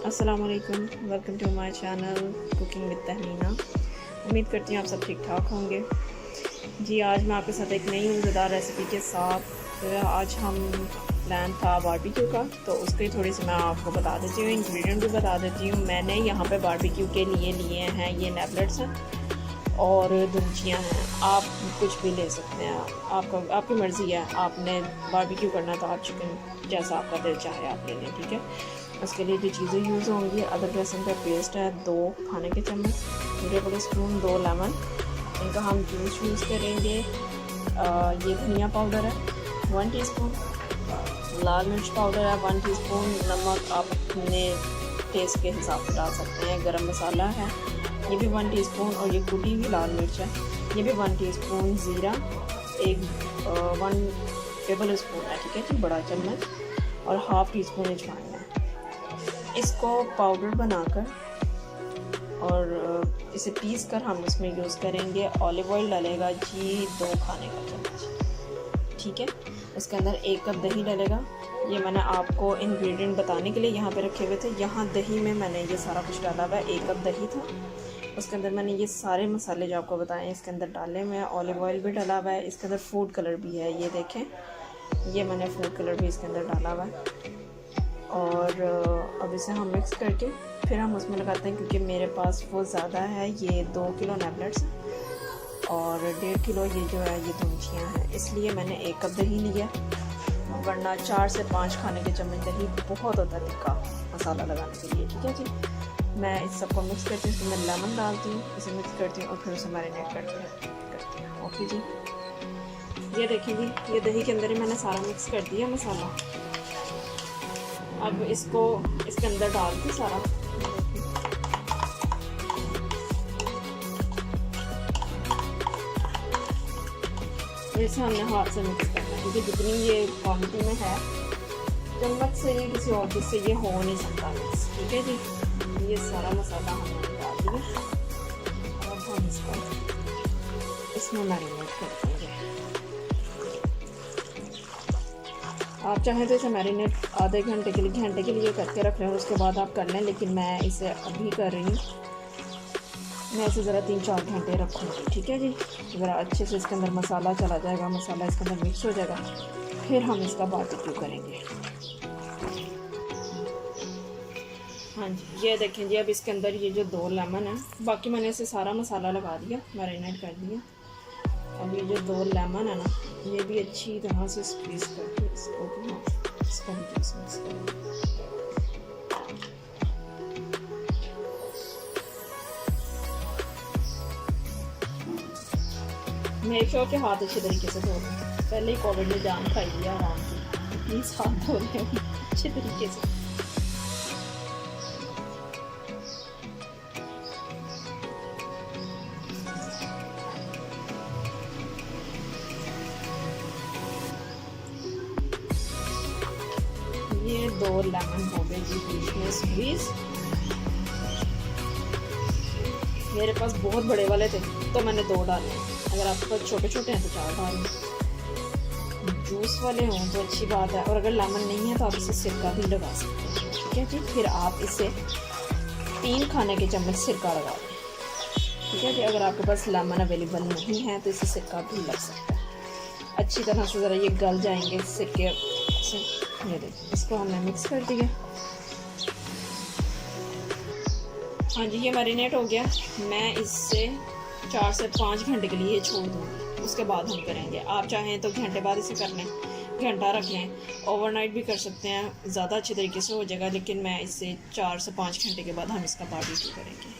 अस्सलाम वालेकुम, welcome to my channel cooking with Tahmina. उम्मीद करती हूँ आप सब ठीक ठाक होंगे। जी, आज मैं आपके साथ एक नई मज़ेदार रेसिपी के साथ आज हम प्लान था बारबेक्यू का, तो उसकी थोड़ी सी मैं आपको बता देती हूँ, इंग्रेडिएंट भी बता देती हूँ। मैंने यहाँ पे बारबेक्यू के लिए हैं ये नेबलेट्स हैं और दुमचियाँ हैं। आप कुछ भी ले सकते हैं, आपकी मर्ज़ी है। आपने बारबेक्यू करना तो आप चिकन जैसा आपका दिल चाहे आप ले लें, ठीक है। उसके लिए जो चीज़ें यूज़ होंगी, अदरक लहसुन का पेस्ट है 2 खाने के चम्मच, 2 टेबल स्पून, 2 लेमन, इनका हम जूस यूज़ करेंगे। ये धनिया पाउडर है 1 टीस्पून, लाल मिर्च पाउडर है 1 टीस्पून, नमक आप अपने टेस्ट के हिसाब से डाल सकते हैं। गरम मसाला है ये भी 1 टीस्पून, और ये कुटी हुई लाल मिर्च है ये भी 1 टीस्पून, ज़ीरा 1 टेबल स्पून है, ठीक है जी, बड़ा चम्मच, और हाफ़ टी स्पून अजवाइन है। इसको पाउडर बनाकर और इसे पीस कर हम इसमें यूज़ करेंगे। ऑलिव ऑयल डलेगा जी 2 खाने का चम्मच, ठीक है। इसके अंदर 1 कप दही डलेगा। ये मैंने आपको इंग्रेडिएंट बताने के लिए यहाँ पे रखे हुए थे। यहाँ दही में मैंने ये सारा कुछ डाला हुआ है। 1 कप दही था, उसके अंदर मैंने ये सारे मसाले जो आपको बताएं इसके अंदर डाले हुए हैं। ऑलिव ऑयल भी डाला हुआ है, इसके अंदर फूड कलर भी है, ये देखें, ये मैंने फूड कलर भी इसके अंदर डाला हुआ है। और अब इसे हम मिक्स करके फिर हम उसमें लगाते हैं, क्योंकि मेरे पास वो ज़्यादा है। ये 2 किलो नेबलेट्स और 1.5 किलो ये जो है ये दुमचियाँ हैं, इसलिए मैंने 1 कप दही लिया, वरना 4 से 5 खाने के चम्मच दही बहुत होता है टिक्का मसाला लगाने के लिए, ठीक है जी। मैं इस सबको मिक्स करती हूँ, इसमें लेमन डालती हूँ, इसे मिक्स करती हूँ और फिर उसे मैरिनेट करती हूँ। ओके जी, ये देखिए जी, ये दही के अंदर ही मैंने सारा मिक्स कर दिया मसाला। अब इसको इसके अंदर डाल के सारा इसे हमने हाथ से मिक्स करना है, क्योंकि जितनी ये क्वांटिटी में है चम्मच से ये किसी और चीज़ से ये हो नहीं सकता मिक्स, ठीक है जी। ये सारा मसाला हमने डाल दिया और हम इसमें मैरिनेट कर देंगे। आप चाहें तो इसे मैरिनेट आधे घंटे के लिए करके रख लें, उसके बाद आप कर लें, लेकिन मैं इसे अभी कर रही हूँ। मैं इसे ज़रा 3-4 घंटे रखूँगी, ठीक है जी। ज़रा अच्छे से इसके अंदर मसाला चला जाएगा, मसाला इसके अंदर मिक्स हो जाएगा, फिर हम इसका बारबेक्यू करेंगे। हाँ जी, ये देखें जी, अब इसके अंदर ये जो 2 लेमन है, बाकी मैंने इसे सारा मसाला लगा दिया, मैरिनेट कर दिया। अब ये जो 2 लेमन है ना, ये भी अच्छी तरह से स्क्वीज़ करके इसको भी इसका जूस मिक्स करेंगे। मेक श्योर के हाथ अच्छे तरीके से धो लें। पहले ही कोविड ने जान खाई दिया आराम से, प्लीज़ हाथ धो लें अच्छे तरीके से। ये 2 लेमन हो गए जी बीच में स्क्वीज़। मेरे पास बहुत बड़े वाले थे तो मैंने 2 डाले, अगर आपके पास छोटे छोटे हैं तो 4 डालें। जूस वाले हों तो अच्छी बात है, और अगर लेमन नहीं है तो आप इसे सिरका भी लगा सकते हैं, ठीक है जी। फिर आप इसे 3 खाने के चम्मच सिरका लगा दें, ठीक है जी। अगर आपके पास लेमन अवेलेबल नहीं है तो इसे सिरका भी लग सकता है। अच्छी तरह से ज़रा ये गल जाएंगे सिरके से। ये देखिए, इसको हमने मिक्स कर दिया। हाँ जी, ये मैरिनेट हो गया। मैं इससे 4 से 5 घंटे के लिए छोड़ दूँगी, उसके बाद हम करेंगे। आप चाहें तो घंटे बाद इसे कर लें, घंटा रख लें, ओवरनाइट भी कर सकते हैं, ज़्यादा अच्छे तरीके से हो जाएगा। लेकिन मैं इससे 4 से 5 घंटे के बाद हम इसका बारबेक्यू करेंगे।